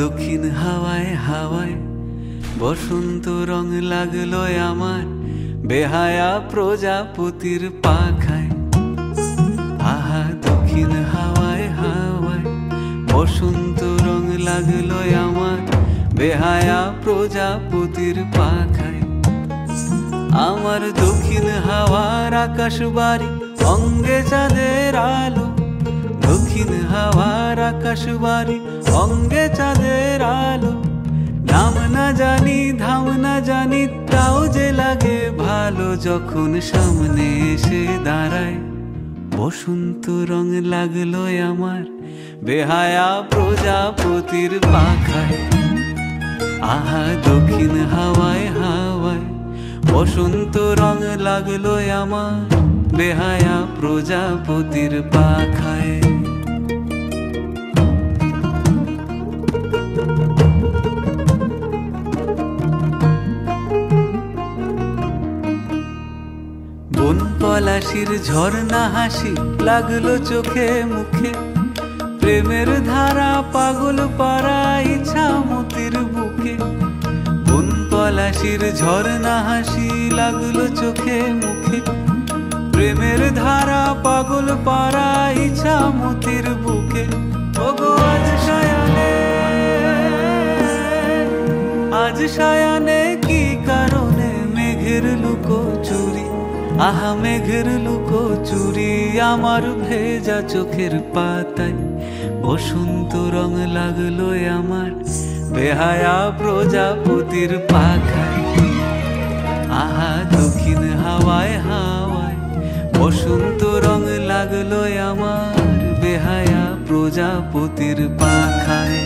দক্ষিণ হাওয়ায় হাওয়ায় বসন্ত রং লাগলো আমার বেহায়া প্রজাপতির পাখায়। আহা দক্ষিণ হাওয়ায় হাওয়ায় বসন্ত রং লাগলো আমার বেহায়া প্রজাপতির পাখায়। আমার দক্ষিণ হাওয়ার আকাশ বাড়ি অঙ্গে চাঁদের আলো, দক্ষিণ হাওয়ার আকাশ বাড়ি অঙ্গে চাঁদের আলো। নাম না জানি ধাম না জানি তাও যে লাগে ভালো যখন সামনে এসে দাঁড়ায়। বসন্ত রং লাগলো আমার বেহায়া প্রজাপতির পাখায়। আহা দক্ষিণ হাওয়ায় হাওয়ায় বসন্ত রং লাগলো আমার বেহায়া প্রজাপতির পাখায়। বন পলাশির ঝর্ণা হাসি লাগলো চোখে মুখে, প্রেমের ধারা পাগল পাড়া ইচ্ছা মতির বুকে। বন পলাশির ঝর্ণা হাসি লাগলো চোখে মুখে, প্রেমের ধারা পাগল পাড়া ইচ্ছা মতির বুকে। ওগো আজ সায়ানে, আজ সায়ানে কি কারণে মেঘের লুকো চুরি, আহা মেঘের লুকো চুরি আমার ভেজা চোখের পাতায়। বসন্ত রং লাগলো আমার বেহায়া প্রজাপতির পাখায়। আহা দক্ষিণ হাওয়ায় হাওয়ায় বসন্ত রং লাগলো আমার বেহায়া প্রজাপতির পাখায়।